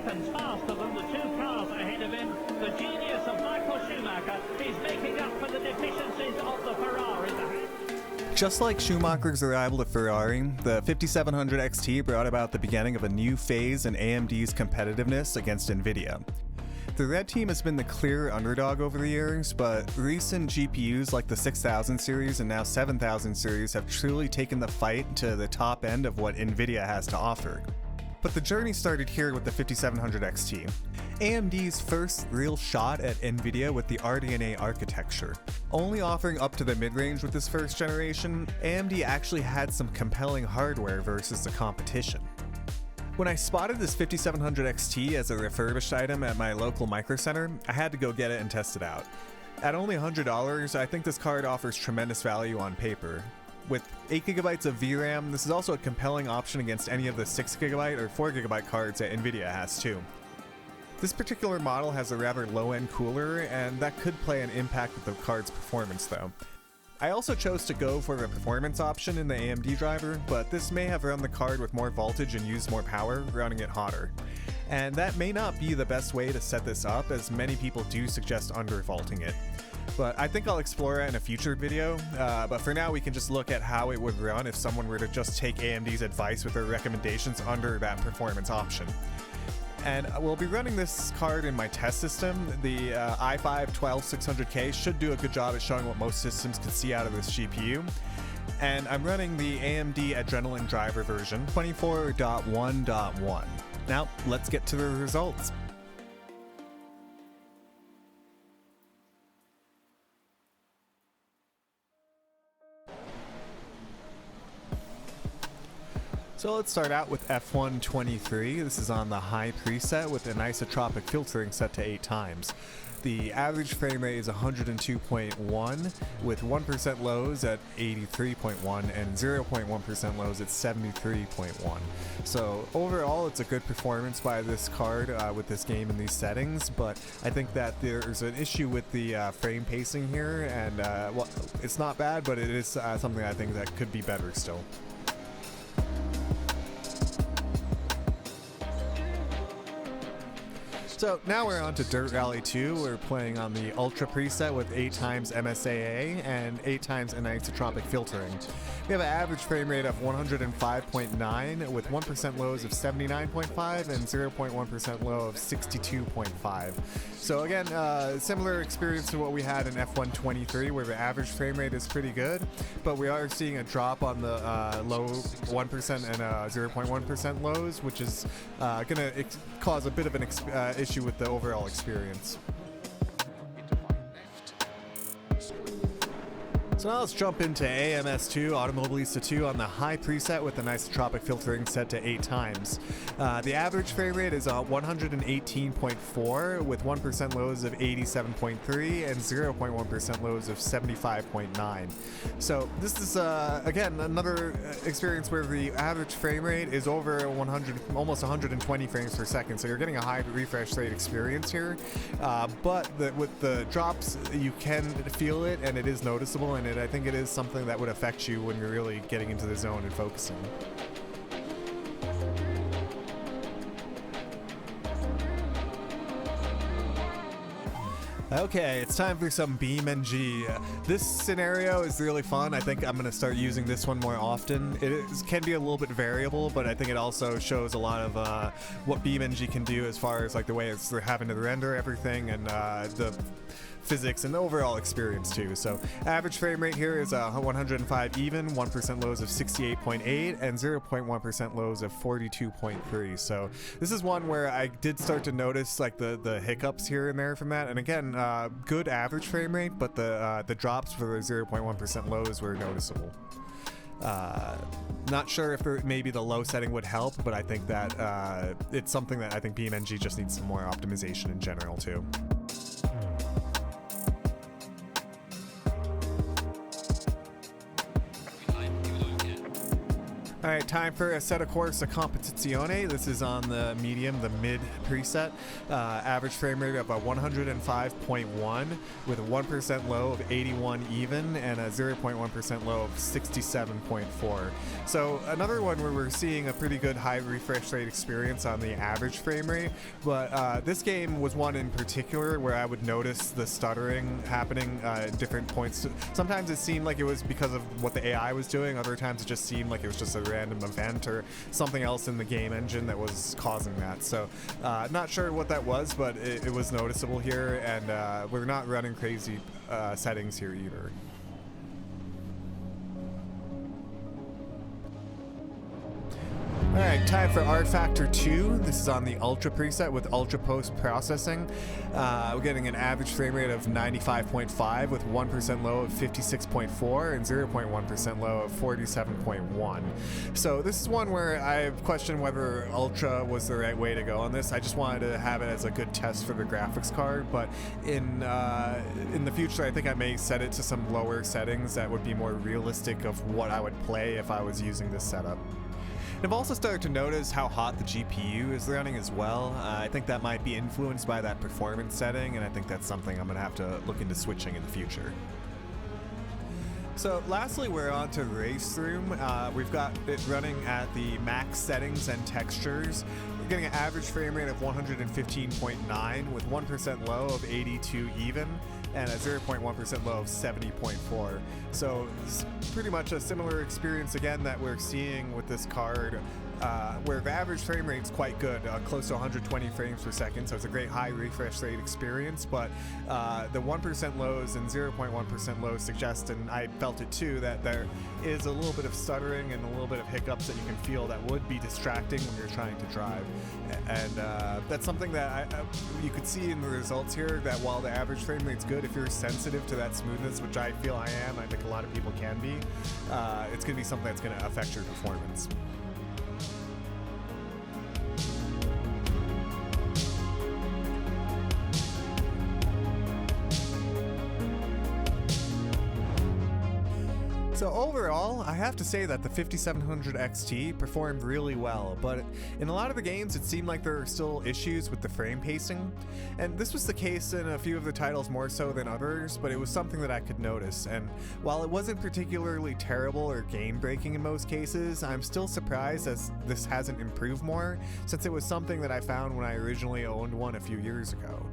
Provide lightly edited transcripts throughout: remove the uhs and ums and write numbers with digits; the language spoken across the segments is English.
seconds faster than the two cars ahead of him. The genius of Michael Schumacher is making up for the deficiencies of the Ferrari. Just like Schumacher's arrival to Ferrari, the 5700 XT brought about the beginning of a new phase in AMD's competitiveness against Nvidia. The Red Team has been the clear underdog over the years, but recent GPUs like the 6000 series and now 7000 series have truly taken the fight to the top end of what Nvidia has to offer. But the journey started here with the 5700 XT. AMD's first real shot at Nvidia with the RDNA architecture. Only offering up to the mid-range with this first generation, AMD actually had some compelling hardware versus the competition. When I spotted this 5700 XT as a refurbished item at my local micro center, I had to go get it and test it out. At only $100, I think this card offers tremendous value on paper. With 8GB of VRAM, this is also a compelling option against any of the 6GB or 4GB cards that Nvidia has too. This particular model has a rather low-end cooler, and that could play an impact with the card's performance though. I also chose to go for a performance option in the AMD driver, but this may have run the card with more voltage and used more power, running it hotter. And that may not be the best way to set this up, as many people do suggest undervolting it. But I think I'll explore it in a future video, but for now we can just look at how it would run if someone were to just take AMD's advice with their recommendations under that performance option. And we'll be running this card in my test system. The i5-12600K should do a good job at showing what most systems can see out of this GPU. And I'm running the AMD Adrenalin driver version 24.1.1. Now, let's get to the results. So let's start out with F123. This is on the high preset with an isotropic filtering set to 8 times. The average frame rate is 102.1 with 1% lows at 83.1 and 0.1% lows at 73.1. So overall it's a good performance by this card with this game in these settings, but I think that there's an issue with the frame pacing here, and well, it's not bad, but it is something I think that could be better still. So now we're on to Dirt Rally 2. We're playing on the Ultra preset with 8 times MSAA and 8 times anisotropic filtering. We have an average frame rate of 105.9 with 1% lows of 79.5 and 0.1% low of 62.5. So again, similar experience to what we had in F123, where the average frame rate is pretty good, but we are seeing a drop on the low 1% and 0.1% lows, which is going to cause a bit of an issue with the overall experience. So now let's jump into AMS2, Automobilista 2 on the high preset with an isotropic filtering set to 8 times. The average frame rate is 118.4 with 1% lows of 87.3 and 0.1% lows of 75.9. So this is, again, another experience where the average frame rate is over 100, almost 120 frames per second. So you're getting a high refresh rate experience here. But with the drops, you can feel it, and it is noticeable, and I think it is something that would affect you when you're really getting into the zone and focusing. Okay, it's time for some BeamNG. This scenario is really fun. I think I'm going to start using this one more often. Can be a little bit variable, but I think it also shows a lot of what BeamNG can do as far as like the way it's having to render everything and the physics and the overall experience too. So average frame rate here is 105 even, 1% lows of 68.8 and 0.1% lows of 42.3. So this is one where I did start to notice like the hiccups here and there from that. And again, good average frame rate, but the drops for the 0.1% lows were noticeable. Not sure if maybe the low setting would help, but I think that it's something that I think BeamNG just needs some more optimization in general too. All right, time for Assetto Corsa Competizione. This is on the medium, the mid preset. Average frame rate of 105.1 with a 1% low of 81 even and a 0.1% low of 67.4. So another one where we're seeing a pretty good high refresh rate experience on the average frame rate. But this game was one in particular where I would notice the stuttering happening at different points. Sometimes it seemed like it was because of what the AI was doing. Other times it just seemed like it was just a random event or something else in the game engine that was causing that. So not sure what that was, but it was noticeable here, and we're not running crazy settings here either. Alright, time for RFactor 2. This is on the Ultra preset with Ultra Post Processing. We're getting an average frame rate of 95.5 with 1% low of 56.4 and 0.1% low of 47.1. So this is one where I've questioned whether Ultra was the right way to go on this. I just wanted to have it as a good test for the graphics card, but in the future I think I may set it to some lower settings that would be more realistic of what I would play if I was using this setup. I've also started to notice how hot the GPU is running as well. I think that might be influenced by that performance setting, and I think that's something I'm going to have to look into switching in the future. So lastly, we're on to RaceRoom. We've got it running at the max settings and textures. We're getting an average frame rate of 115.9 with 1% low of 82 even and a 0.1% low of 70.4. So it's pretty much a similar experience again that we're seeing with this card, where the average frame rate is quite good, close to 120 frames per second, so it's a great high refresh rate experience, but the 1% lows and 0.1% lows suggest, and I felt it too, that there is a little bit of stuttering and a little bit of hiccups that you can feel that would be distracting when you're trying to drive. And that's something that you could see in the results here, that while the average frame rate's good, if you're sensitive to that smoothness, which I feel I am, I think a lot of people can be, it's going to be something that's going to affect your performance. So overall, I have to say that the 5700 XT performed really well, but in a lot of the games it seemed like there were still issues with the frame pacing, and this was the case in a few of the titles more so than others, but it was something that I could notice, and while it wasn't particularly terrible or game-breaking in most cases, I'm still surprised as this hasn't improved more, since it was something that I found when I originally owned one a few years ago.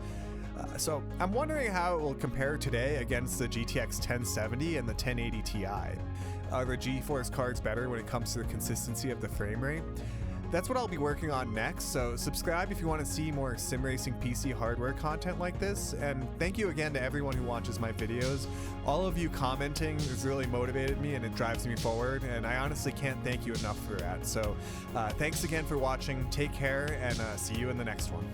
So I'm wondering how it will compare today against the GTX 1070 and the 1080 Ti. Are the GeForce cards better when it comes to the consistency of the frame rate? That's what I'll be working on next, so subscribe if you want to see more sim racing PC hardware content like this, and thank you again to everyone who watches my videos. All of you commenting has really motivated me and it drives me forward, and I honestly can't thank you enough for that. So thanks again for watching, take care, and see you in the next one.